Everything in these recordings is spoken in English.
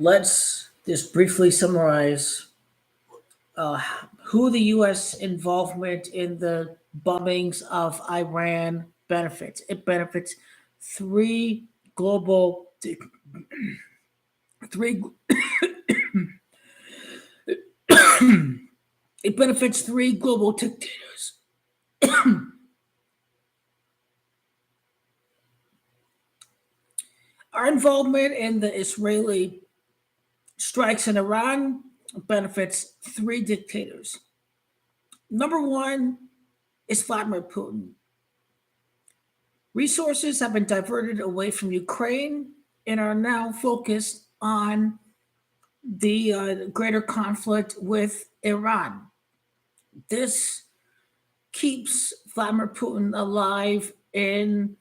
Let's just briefly summarize uh, who the U.S. involvement in the bombings of Iran benefits. It benefits three global, three. It benefits three global dictators. Our involvement in the Israeli strikes in Iran benefits three dictators. Number one is Vladimir Putin. Resources have been diverted away from Ukraine and are now focused on the greater conflict with Iran. This keeps Vladimir Putin alive in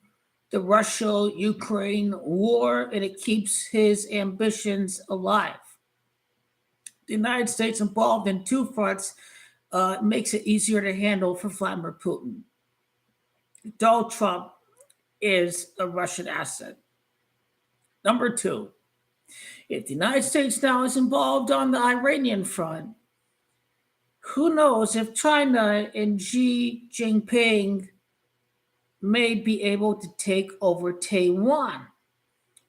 the Russia Ukraine war, and it keeps his ambitions alive. The United States involved in two fronts makes it easier to handle for Vladimir Putin. Donald Trump is a Russian asset. Number two, if the United States now is involved on the Iranian front, who knows if China and Xi Jinping may be able to take over Taiwan.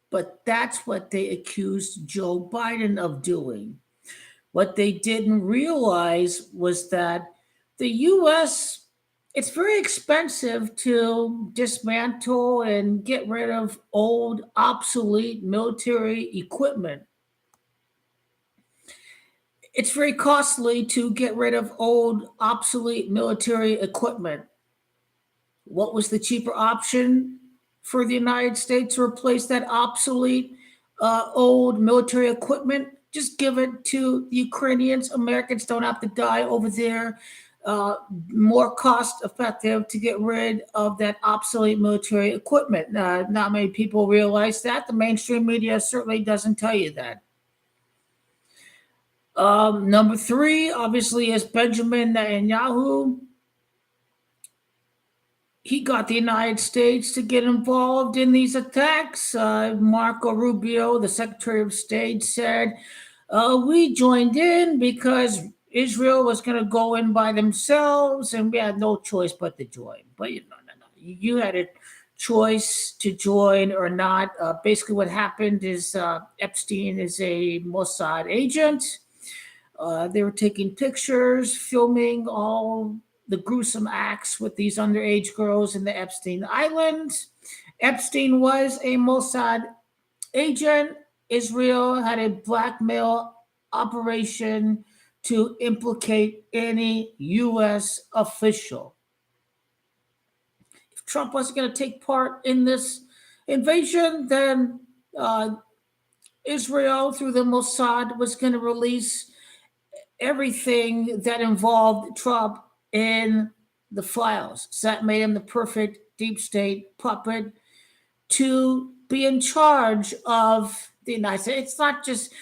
But that's what they accused Joe Biden of doing. What they didn't realize was that the US, it's very expensive to dismantle and get rid of old, obsolete military equipment. It's very costly to get rid of old, obsolete military equipment. What was the cheaper option for the United States to replace that obsolete, old military equipment? Just give it to the Ukrainians. Americans don't have to die over there. More cost effective to get rid of that obsolete military equipment. Not many people realize that. The mainstream media certainly doesn't tell you that. Number three, obviously, is Benjamin Netanyahu. He got the United States to get involved in these attacks. Marco Rubio, the Secretary of State, said, we joined in because Israel was going to go in by themselves and we had no choice but to join. But no. You had a choice to join or not. Basically, what happened is Epstein is a Mossad agent. They were taking pictures, filming all the gruesome acts with these underage girls in the Epstein Islands. Epstein was a Mossad agent. Israel had a blackmail operation to implicate any U.S. official. If Trump wasn't going to take part in this invasion, then Israel, through the Mossad, was going to release everything that involved Trump in the files. So that made him the perfect deep state puppet to be in charge of the United States. It's not just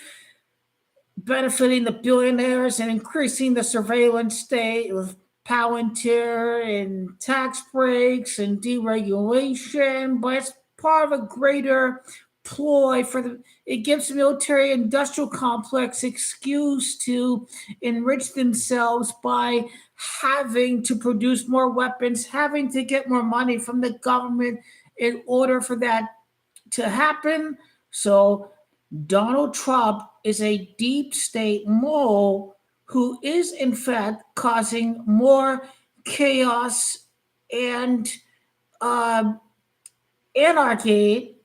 benefiting the billionaires and increasing the surveillance state with Palantir and tax breaks and deregulation, but it's part of a greater ploy for the. It gives the military industrial complex excuse to enrich themselves by having to produce more weapons, having to get more money from the government in order for that to happen. So Donald Trump is a deep state mole who is in fact causing more chaos and anarchy.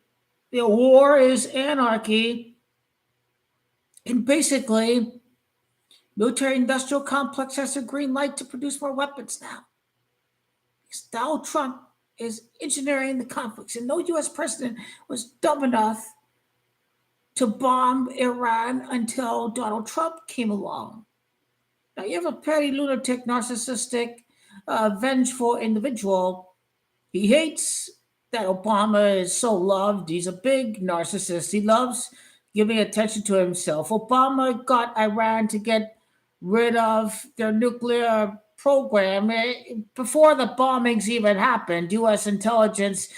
The war is anarchy, and basically, military-industrial complex has a green light to produce more weapons now. Because Donald Trump is engineering the conflicts, and no U.S. president was dumb enough to bomb Iran until Donald Trump came along. Now, you have a petty, lunatic, narcissistic, vengeful individual. He hates that Obama is so loved. He's a big narcissist. He loves giving attention to himself. Obama got Iran to get rid of their nuclear program. Before the bombings even happened, U.S. intelligence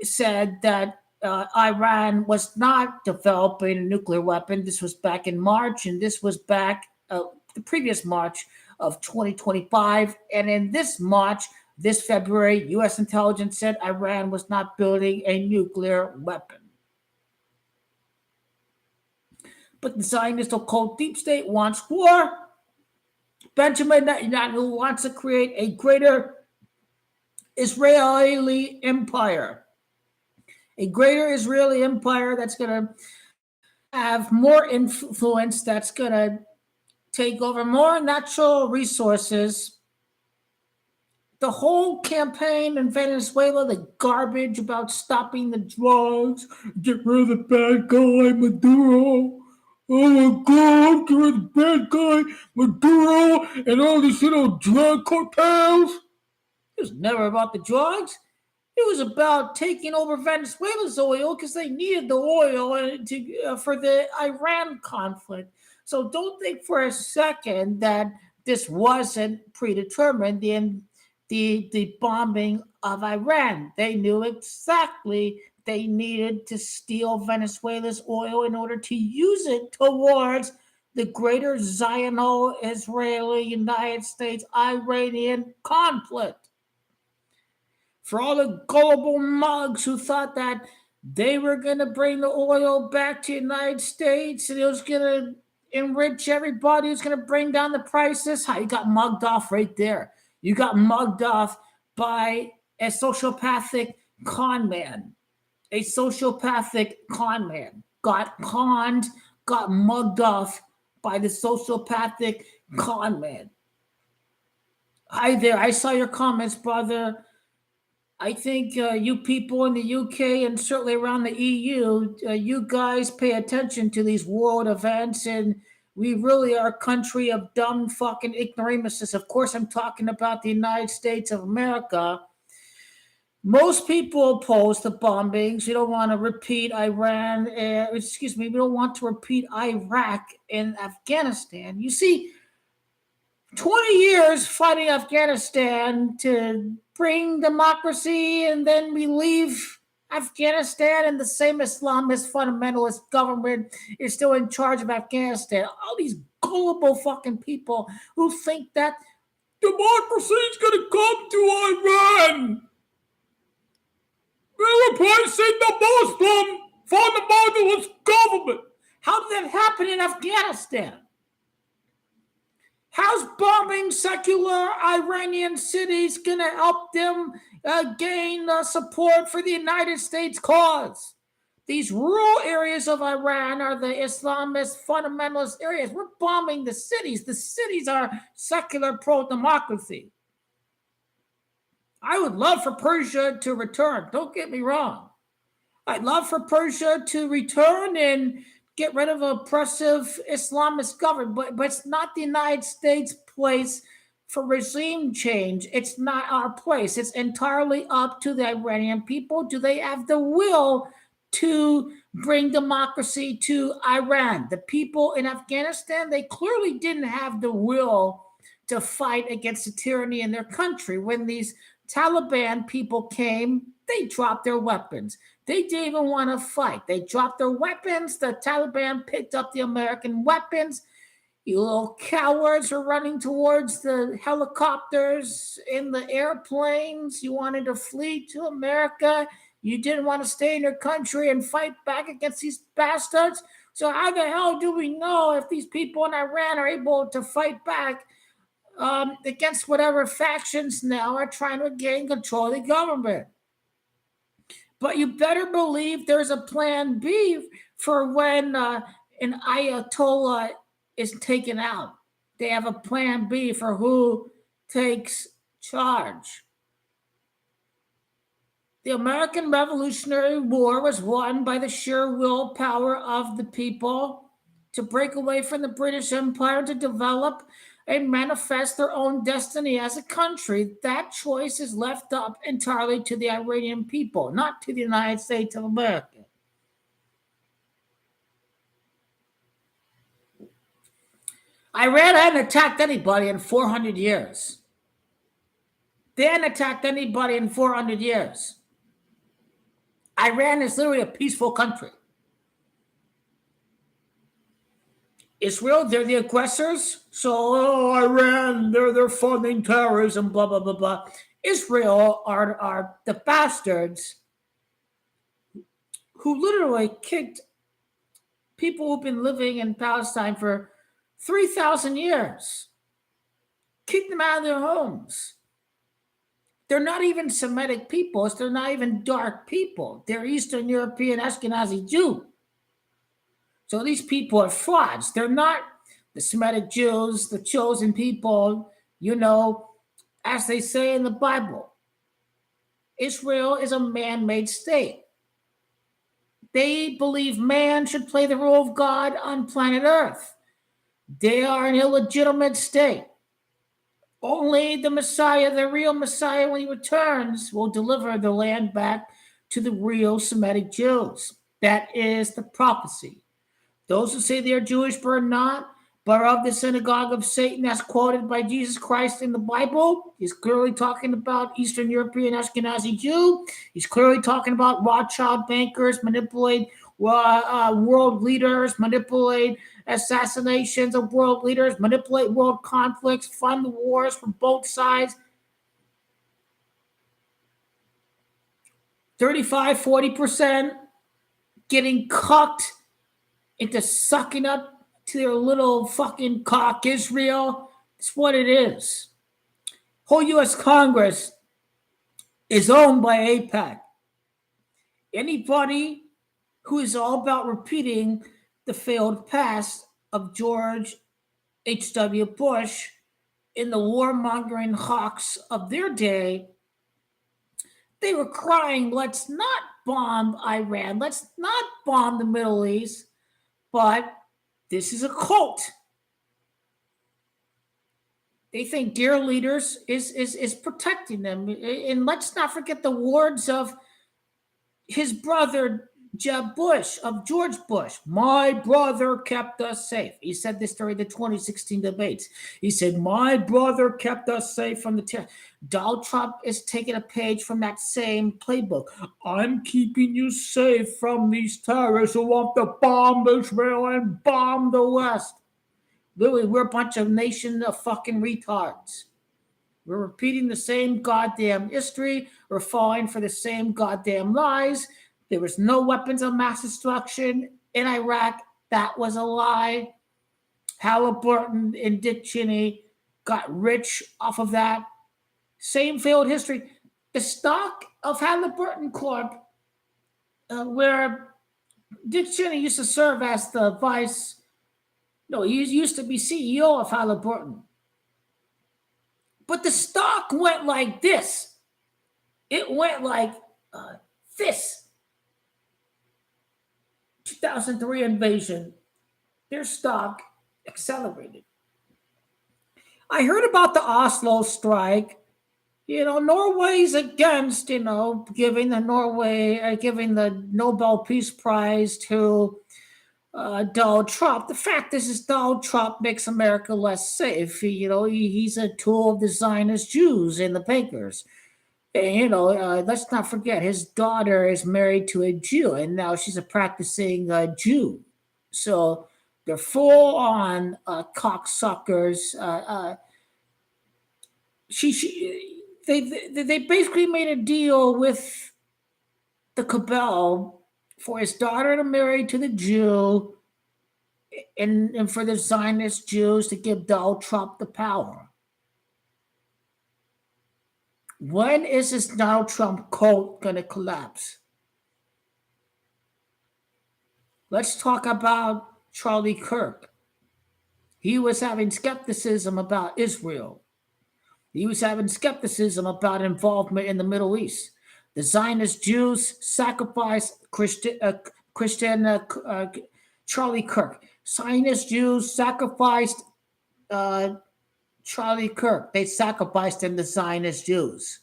said that Iran was not developing a nuclear weapon. This was back in March, and this was back the previous March of 2025. And in this March, this February, U.S. intelligence said Iran was not building a nuclear weapon. But the Zionist occult deep state wants war. Benjamin Netanyahu wants to create a greater Israeli empire. A greater Israeli empire that's going to have more influence, that's going to take over more natural resources. The whole campaign in Venezuela, the garbage about stopping the drugs, get rid of the bad guy, Maduro. Oh my God, get rid of the bad guy, Maduro, and all these drug cartels. It was never about the drugs. It was about taking over Venezuela's oil because they needed the oil for the Iran conflict. So don't think for a second that this wasn't predetermined. The bombing of Iran, they knew exactly they needed to steal Venezuela's oil in order to use it towards the greater Ziono-Israeli United States Iranian conflict. For all the gullible mugs who thought that they were going to bring the oil back to the United States and it was going to enrich everybody, it was going to bring down the prices. You got mugged off right there. You got mugged off by a sociopathic con man. A sociopathic con man got conned, got mugged off by the sociopathic con man. Hi there. I saw your comments, brother. I think you people in the UK and certainly around the EU, you guys pay attention to these world events, and we really are a country of dumb fucking ignoramuses. Of course, I'm talking about the United States of America. Most people oppose the bombings. We don't want to repeat Iran. We don't want to repeat Iraq and Afghanistan. You see, 20 years fighting Afghanistan to bring democracy, and then we leave Afghanistan and the same Islamist fundamentalist government is still in charge of Afghanistan. All these gullible fucking people who think that democracy is going to come to Iran. We're replacing the Muslim fundamentalist government. How did that happen in Afghanistan? How's bombing secular Iranian cities going to help them gain support for the United States cause? These rural areas of Iran are the Islamist fundamentalist areas. We're bombing the cities. The cities are secular pro-democracy. I would love for Persia to return. Don't get me wrong. I'd love for Persia to return and get rid of oppressive Islamist government, but it's not the United States' place for regime change. It's not our place. It's entirely up to the Iranian people. Do they have the will to bring democracy to Iran? The people in Afghanistan, they clearly didn't have the will to fight against the tyranny in their country. When these Taliban people came, they dropped their weapons. They didn't even want to fight. They dropped their weapons. The Taliban picked up the American weapons. You little cowards were running towards the helicopters in the airplanes. You wanted to flee to America. You didn't want to stay in your country and fight back against these bastards. So how the hell do we know if these people in Iran are able to fight back against whatever factions now are trying to gain control of the government? But you better believe there's a plan B for when an Ayatollah is taken out. They have a plan B for who takes charge. The American Revolutionary War was won by the sheer willpower of the people to break away from the British Empire, to develop and manifest their own destiny as a country. That choice is left up entirely to the Iranian people, not to the United States of America. Iran hadn't attacked anybody in 400 years. They hadn't attacked anybody in 400 years. Iran is literally a peaceful country. Israel, they're the aggressors. So, Iran, they're funding terrorism, blah, blah, blah, blah. Israel are the bastards who literally kicked people who've been living in Palestine for 3,000 years, kicked them out of their homes. They're not even Semitic peoples. They're not even dark people. They're Eastern European Ashkenazi Jew. So these people are frauds. They're not the Semitic Jews, the chosen people, as they say in the Bible. Israel is a man-made state. They believe man should play the role of God on planet Earth. They are an illegitimate state. Only the Messiah, the real Messiah, when he returns, will deliver the land back to the real Semitic Jews. That is the prophecy. Those who say they are Jewish but are not, but are of the synagogue of Satan, as quoted by Jesus Christ in the Bible, he's clearly talking about Eastern European Ashkenazi Jew. He's clearly talking about Rothschild bankers manipulate world leaders, manipulate assassinations of world leaders, manipulate world conflicts, fund wars from both sides. 35, 40% getting cucked into sucking up to their little fucking cock, Israel. It's what it is. Whole U.S. Congress is owned by AIPAC. Anybody who is all about repeating the failed past of George H.W. Bush in the warmongering hawks of their day, they were crying, let's not bomb Iran, let's not bomb the Middle East, but this is a cult. They think dear leaders is protecting them. And let's not forget the words of his brother, Jeb Bush, of George Bush. My brother kept us safe. He said this during the 2016 debates. He said, my brother kept us safe from the terror. Donald Trump is taking a page from that same playbook. I'm keeping you safe from these terrorists who want to bomb Israel and bomb the West. Literally, we're a bunch of nation of fucking retards. We're repeating the same goddamn history. We're falling for the same goddamn lies. There was no weapons of mass destruction in Iraq. That was a lie. Halliburton and Dick Cheney got rich off of that. Same failed history. The stock of Halliburton Corp, where Dick Cheney used to serve as the he used to be CEO of Halliburton. But the stock went like this. It went like this. 2003 invasion, their stock accelerated. I heard about the Oslo strike. Norway's against, giving the Nobel Peace Prize to Donald Trump. The fact is Donald Trump makes America less safe. He's a tool of the Zionist Jews and the bankers. And, let's not forget, his daughter is married to a Jew, and now she's a practicing Jew. So they're full on cocksuckers. They basically made a deal with the cabal for his daughter to marry to the Jew and for the Zionist Jews to give Donald Trump the power. When is this Donald Trump cult going to collapse? Let's talk about Charlie Kirk. He was having skepticism about Israel. He was having skepticism about involvement in the Middle East. The Zionist Jews sacrificed Charlie Kirk. Zionist Jews sacrificed Charlie Kirk. They sacrificed him to Zionist Jews.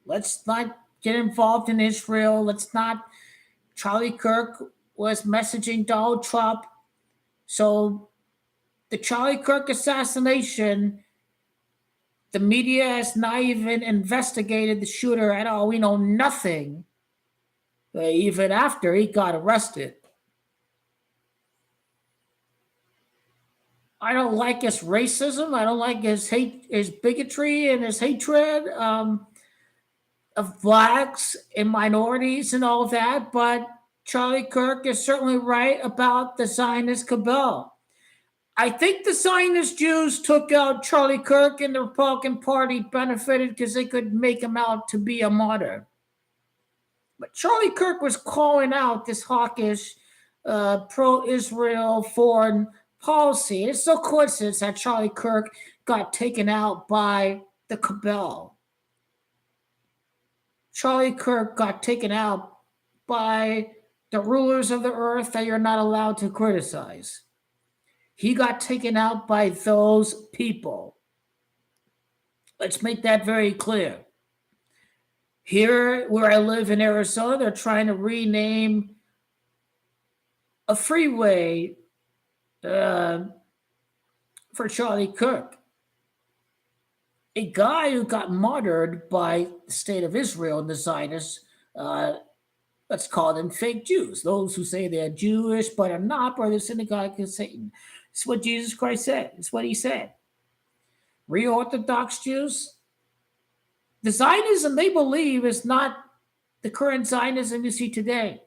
Let's not get involved in Israel. Charlie Kirk was messaging Donald Trump. So the Charlie Kirk assassination The media has not even investigated the shooter at all. We know nothing, even after he got arrested. I don't like his racism. I don't like his hate, his bigotry, and his hatred of blacks and minorities and all that. But Charlie Kirk is certainly right about the Zionist cabal. I think the Zionist Jews took out Charlie Kirk, and the Republican Party benefited because they could make him out to be a martyr. But Charlie Kirk was calling out this hawkish, pro-Israel foreign policy. It's no coincidence that Charlie Kirk got taken out by the cabal. Charlie Kirk got taken out by the rulers of the earth that you're not allowed to criticize. He got taken out by those people. Let's make that very clear. Here, where I live in Arizona, they're trying to rename a freeway for Charlie Kirk. A guy who got martyred by the state of Israel and the Zionists, let's call them fake Jews. Those who say they're Jewish but are not, or the synagogue of Satan. It's what Jesus Christ said. It's what he said. Real Orthodox Jews, the Zionism they believe is not the current Zionism you see today.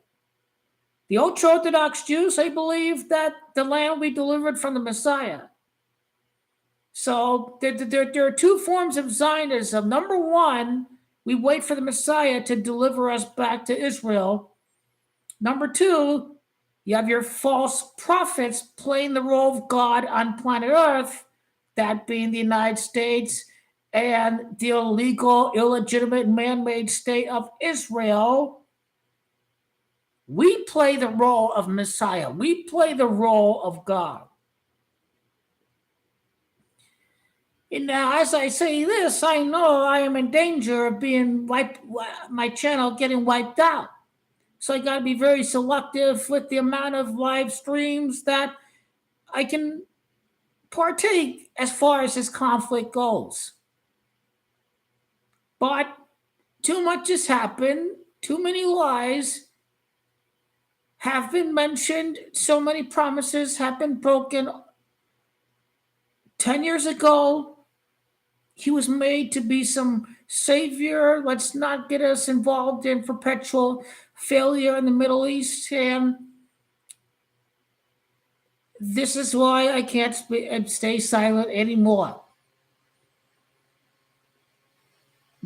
The ultra-Orthodox Jews, they believe that the land will be delivered from the Messiah. So there are two forms of Zionism. Number one, we wait for the Messiah to deliver us back to Israel. Number two, you have your false prophets playing the role of God on planet Earth, that being the United States and the illegal, illegitimate, man-made state of Israel. We play the role of Messiah. We play the role of God. And now, as I say this, I know I am in danger of being my channel getting wiped out. So I got to be very selective with the amount of live streams that I can partake as far as this conflict goes. But too much has happened. Too many lies have been mentioned. So many promises have been broken. 10 years ago, he was made to be some savior. Let's not get us involved in perpetual failure in the Middle East. And this is why I can't stay silent anymore.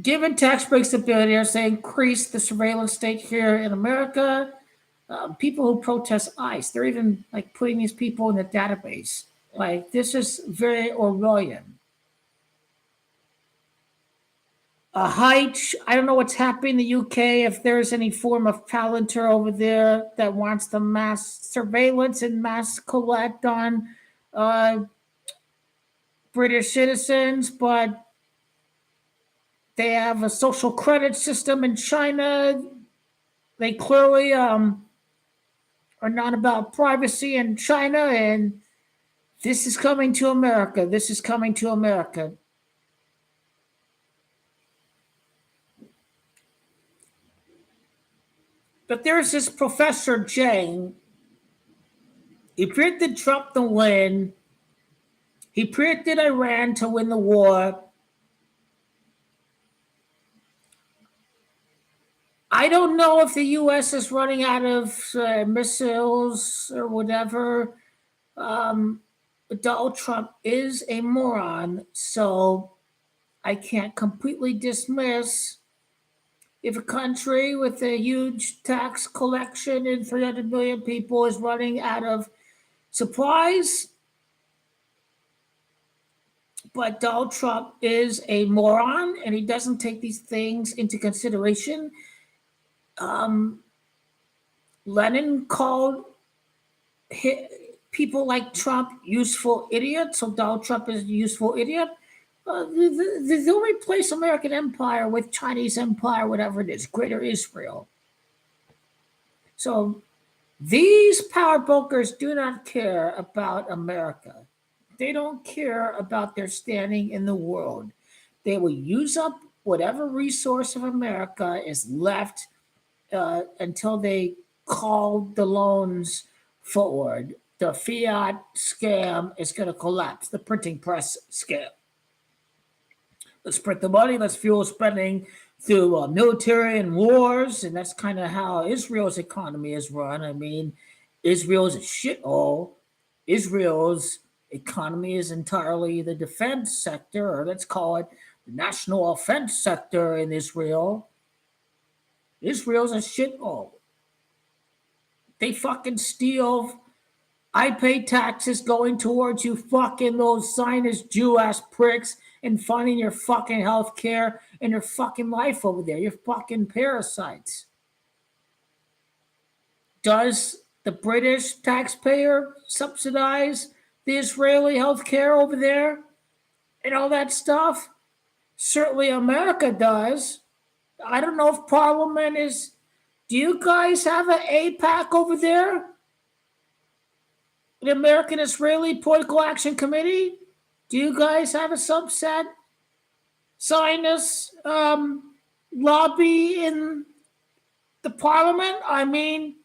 Given tax breaks to billionaires, they increase the surveillance state here in America. People who protest ICE, they're even like putting these people in the database. Like, this is very Orwellian. I don't know what's happening in the UK, if there's any form of Palantir over there that wants the mass surveillance and mass collect on British citizens, but they have a social credit system in China. They clearly are not about privacy in China, and this is coming to America. This is coming to America. But there's this Professor Jang. He predicted Trump to win. He predicted Iran to win the war. I don't know if the U.S. is running out of missiles or whatever. Donald Trump is a moron, so I can't completely dismiss if a country with a huge tax collection and 300 million people is running out of supplies. But Donald Trump is a moron, and he doesn't take these things into consideration. Lenin called people like Trump useful idiots, so Donald Trump is a useful idiot. They'll replace American empire with Chinese empire, whatever it is, Greater Israel. So these power brokers do not care about America. They don't care about their standing in the world. They will use up whatever resource of America is left until they call the loans forward. The fiat scam is going to collapse. The printing press scam. Let's print the money. Let's fuel spending through military and wars, and that's kind of how Israel's economy is run. I mean, Israel's a shithole. Israel's economy is entirely the defense sector, or let's call it the national offense sector in Israel. Israel's a shithole. They fucking steal. I pay taxes going towards you fucking those Zionist Jew ass pricks and funding your fucking health care and your fucking life over there. You're fucking parasites. Does the British taxpayer subsidize the Israeli health care over there and all that stuff? Certainly America does. I don't know if Parliament is. Do you guys have an APAC over there? The American Israeli Political Action Committee? Do you guys have a subset? Zionist lobby in the Parliament? I mean,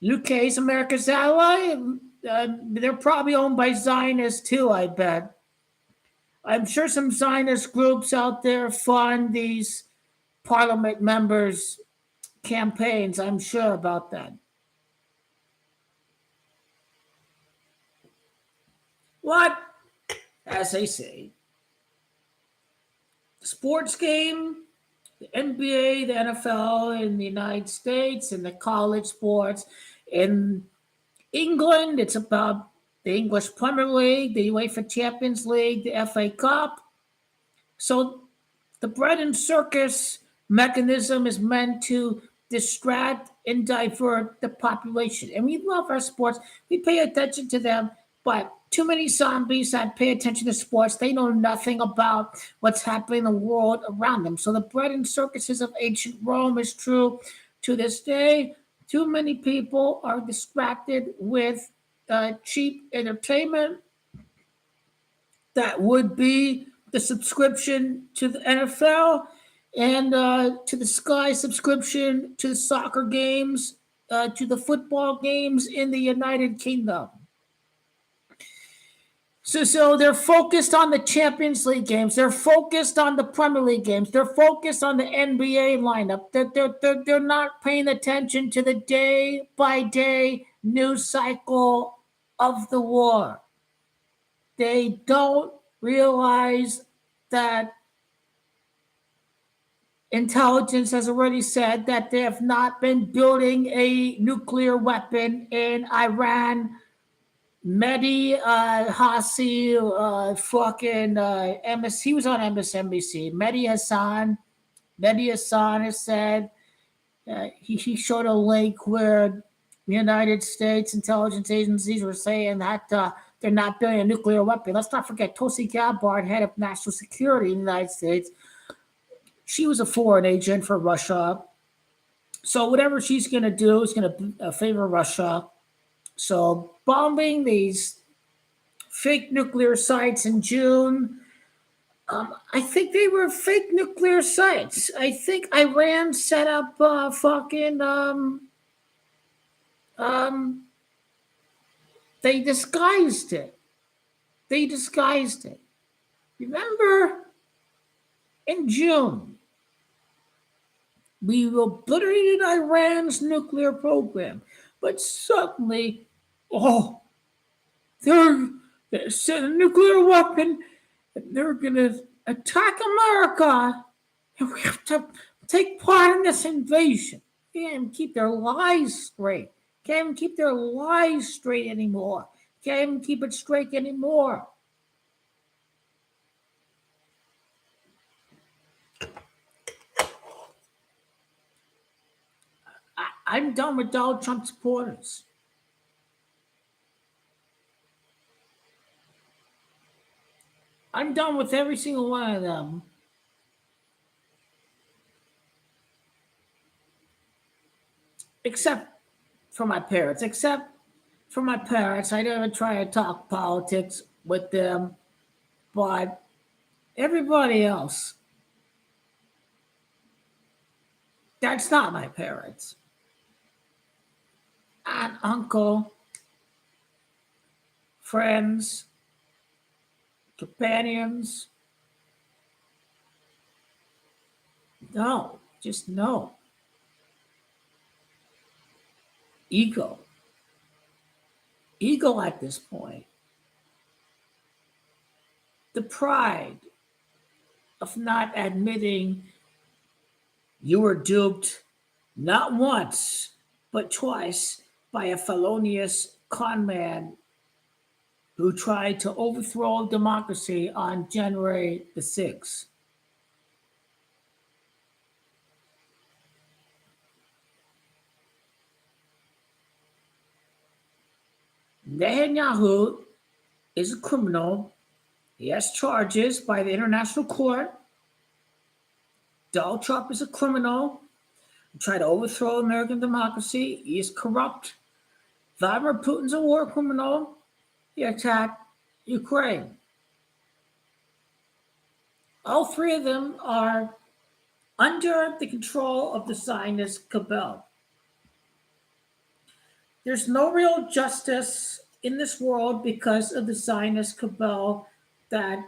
UK is America's ally. They're probably owned by Zionists too, I bet. I'm sure some Zionist groups out there fund these Parliament members' campaigns. I'm sure about that. What? As they say, sports game, the NBA, the NFL in the United States, and the college sports. In England, it's about the English Premier League, the UEFA Champions League, the FA Cup. So the bread and circus mechanism is meant to distract and divert the population. And we love our sports. We pay attention to them, but too many zombies that pay attention to sports, they know nothing about what's happening in the world around them. So the bread and circuses of ancient Rome is true to this day. Too many people are distracted with cheap entertainment that would be the subscription to the NFL and to the Sky subscription to the soccer games, to the football games in the United Kingdom. So they're focused on the Champions League games. They're focused on the Premier League games. They're focused on the NBA lineup. They're not paying attention to the day-by-day news cycle of the war. They don't realize that intelligence has already said that they have not been building a nuclear weapon in Iran. Mehdi Hassi, he was on MSNBC. Mehdi Hassan has said he showed a link where the United States intelligence agencies were saying that they're not building a nuclear weapon. Let's not forget Tulsi Gabbard, head of national security in the United States. She was a foreign agent for Russia. So whatever she's going to do is going to favor Russia. So bombing these fake nuclear sites in June, I think they were fake nuclear sites. I think Iran set up they disguised it. Remember, in June, we obliterated Iran's nuclear program. But suddenly, they're a nuclear weapon, and they're going to attack America, and we have to take part in this invasion. They can't even keep their lies straight. Can't even keep their lies straight anymore. Can't even keep it straight anymore. I'm done with Donald Trump supporters. I'm done with every single one of them. Except for my parents. I never try to talk politics with them. But Everybody else, that's not my parents. Aunt, uncle, friends, companions. No, just no. Ego. Ego at this point. The pride of not admitting you were duped not once, but twice by a felonious con man who tried to overthrow democracy on January the 6th. Netanyahu is a criminal. He has charges by the International Court. Donald Trump is a criminal. He tried to overthrow American democracy. He is corrupt. Vladimir Putin's a war criminal. He attacked Ukraine. All three of them are under the control of the Zionist cabal. There's no real justice in this world because of the Zionist cabal that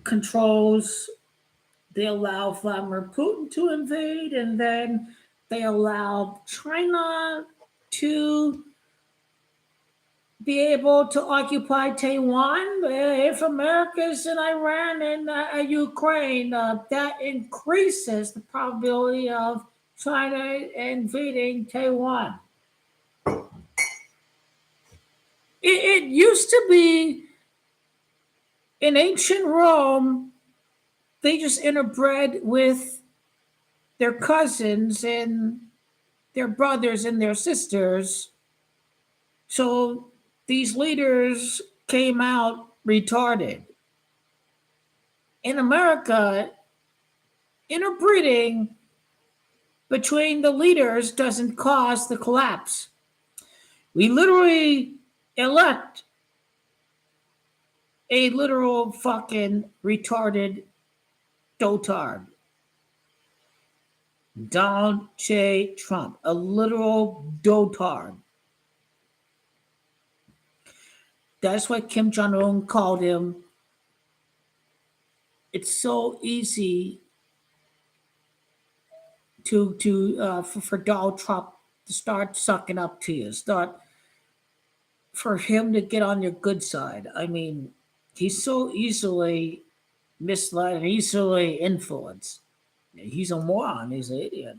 controls. They allow Vladimir Putin to invade, and then they allow China to be able to occupy Taiwan. If America's in Iran and Ukraine, that increases the probability of China invading Taiwan. It used to be in ancient Rome, they just interbred with their cousins and their brothers and their sisters. So these leaders came out retarded. In America, interbreeding between the leaders doesn't cause the collapse. We literally elect a literal fucking retarded dotard. Donald J. Trump, a literal dotard. That's what Kim Jong Un called him. It's so easy for Donald Trump to start sucking up to you, start for him to get on your good side. I mean, he's so easily misled and easily influenced. He's a moron. He's an idiot.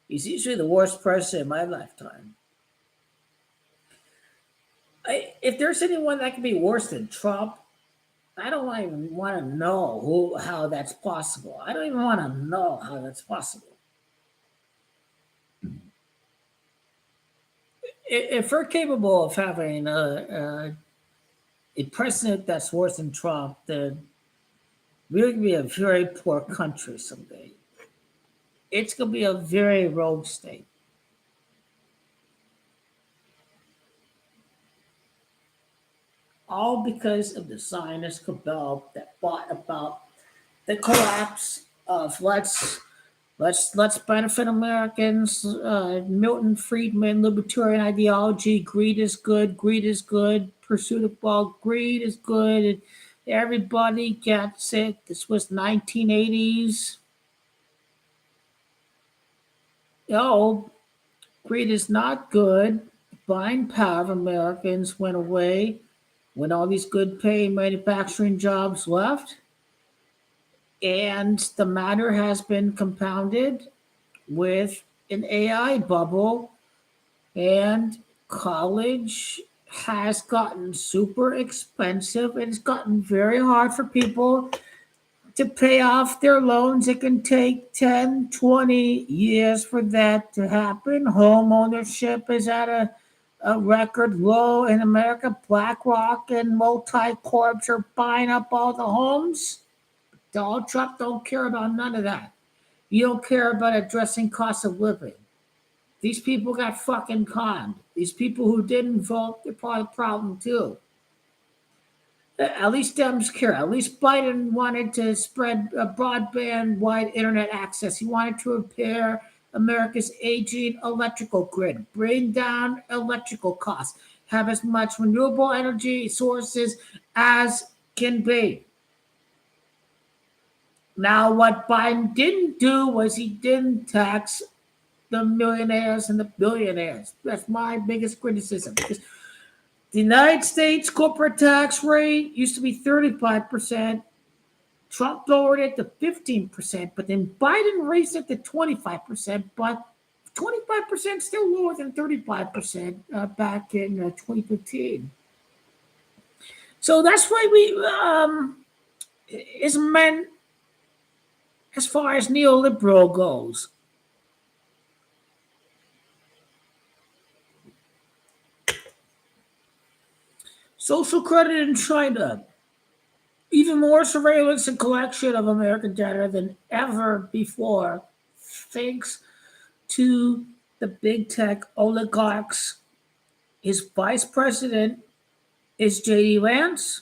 He's usually the worst person in my lifetime. If there's anyone that can be worse than Trump, I don't even want to know how that's possible. I don't even want to know how that's possible. If we're capable of having a president that's worse than Trump, then we're going to be a very poor country someday. It's going to be a very rogue state. All because of the Zionist cabal that brought about the collapse of let's benefit Americans. Milton Friedman, libertarian ideology. Greed is good. Greed is good. Pursuit of wealth. Greed is good. And everybody gets it. This was 1980s. Oh, greed is not good. Buying power of Americans went away when all these good paying manufacturing jobs left. And the matter has been compounded with an AI bubble, and college has gotten super expensive. It's gotten very hard for people to pay off their loans. It can take 10, 20 years for that to happen. Home ownership is at a record low in America. BlackRock and multi-corps are buying up all the homes. Donald Trump don't care about none of that. You don't care about addressing cost of living. These people got fucking conned. These people who didn't vote, they're probably a problem too. At least Dems care. At least Biden wanted to spread broadband wide internet access. He wanted to repair America's aging electrical grid, bring down electrical costs, have as much renewable energy sources as can be. Now, what Biden didn't do was he didn't tax the millionaires and the billionaires. That's my biggest criticism. Because the United States corporate tax rate used to be 35%. Trump lowered it to 15%, but then Biden raised it to 25%, but 25% still lower than 35% back in 2015. So that's why is meant as far as neoliberal goes. Social credit in China. Even more surveillance and collection of American data than ever before, thanks to the big tech oligarchs. His vice president is J.D. Vance.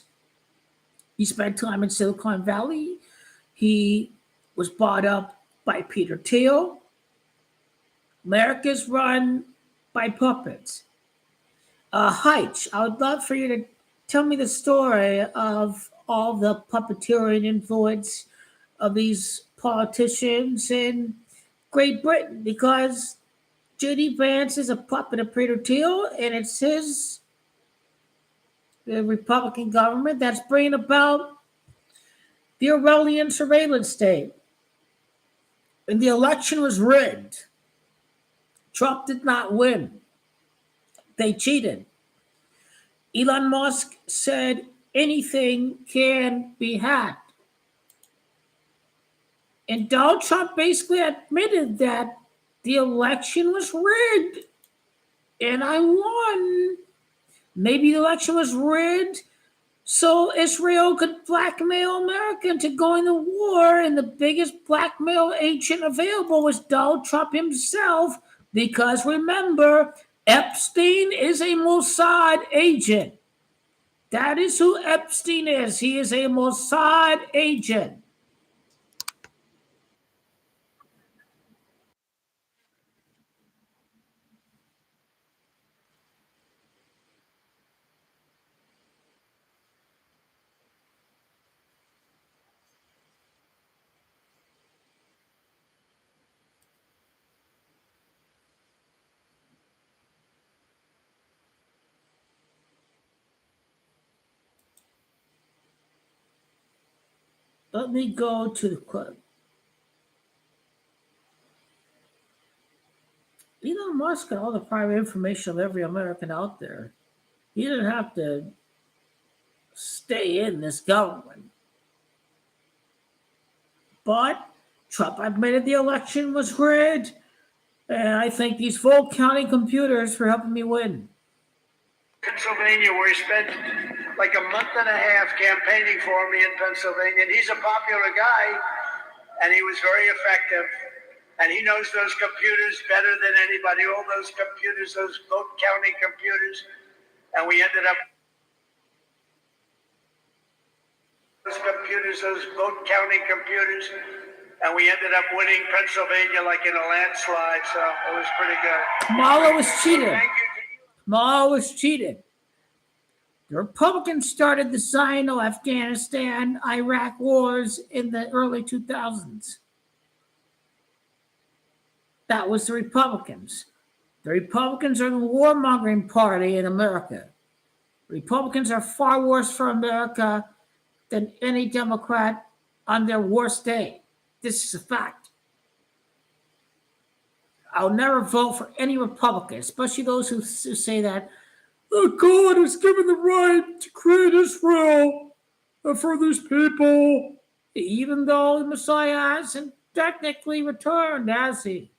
He spent time in Silicon Valley. He was brought up by Peter Thiel. America's run by puppets. Heitch, I would love for you to tell me the story of all the puppeteering influence of these politicians in Great Britain, because J.D. Vance is a puppet of Peter Thiel, and it's the Republican government that's bringing about the Orwellian surveillance state. And the election was rigged. Trump did not win. They cheated. Elon Musk said anything can be hacked. And Donald Trump basically admitted that the election was rigged and I won. Maybe the election was rigged so Israel could blackmail America into going to war, and the biggest blackmail agent available was Donald Trump himself, because remember, Epstein is a Mossad agent. That is who Epstein is. He is a Mossad agent. Let me go to the quote. Elon Musk got all the private information of every American out there. He didn't have to stay in this government. But Trump admitted the election was rigged, and I thank these full county computers for helping me win. Pennsylvania, where he spent like a month and a half campaigning for me in Pennsylvania. And he's a popular guy, and he was very effective. And he knows those computers better than anybody, all those computers, those vote counting computers. And we ended up those vote counting computers. And we ended up winning Pennsylvania like in a landslide. So it was pretty good. Kamala was cheated. Thank you. Kamala was cheated. The Republicans started the Sino-Afghanistan-Iraq wars in the early 2000s. That was the Republicans. The Republicans are the warmongering party in America. Republicans are far worse for America than any Democrat on their worst day. This is a fact. I'll never vote for any Republican, especially those who say that God was given the right to create Israel for these people, even though the Messiah hasn't technically returned, has he?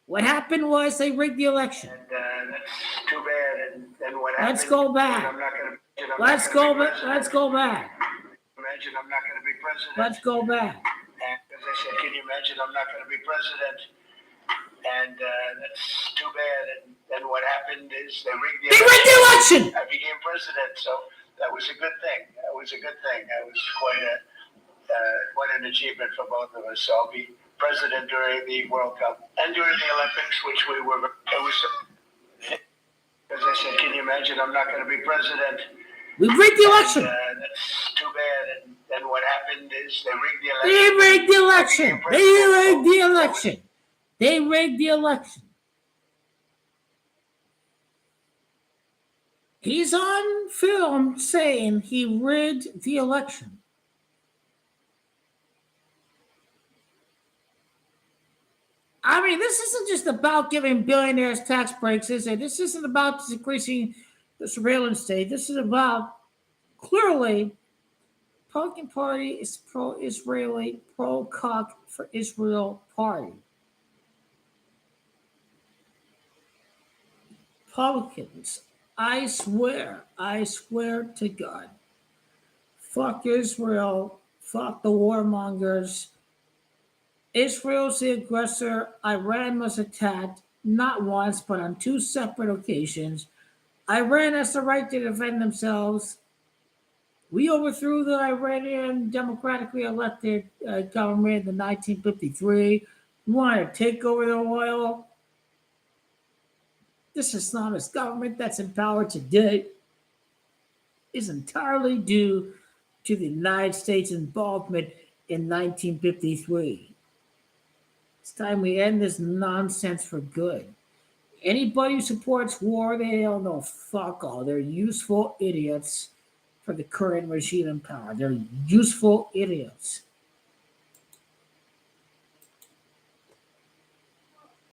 What happened was they rigged the election. And that's too bad. And what happened? Let's go back. Let's go back. Let's go back. Imagine I'm not going to be president. Let's go back. And as I said, can you imagine I'm not going to be president? And that's too bad. And then what happened is they rigged the election. I became president, so that was a good thing. That was quite an achievement for both of us. So I'll be president during the World Cup and during the Olympics, which we were. It was, as I said, can you imagine? I'm not going to be president. We rigged the election. That's too bad. And then what happened is they rigged the election. They rigged the election. They rigged the election. They rigged the election. He's on film saying he rigged the election. I mean, this isn't just about giving billionaires tax breaks, is it? This isn't about decreasing the surveillance state. This is about clearly Republican Party is pro-Israeli, pro-cock for Israel party. Republicans, I swear to God, fuck Israel, fuck the warmongers. Israel's the aggressor. Iran was attacked, not once, but on two separate occasions. Iran has the right to defend themselves. We overthrew the Iranian democratically elected government in 1953. We wanted to take over the oil. This Islamist government that's in power today is entirely due to the United States' involvement in 1953. It's time we end this nonsense for good. Anybody who supports war, they don't know fuck all. They're useful idiots for the current regime in power. They're useful idiots.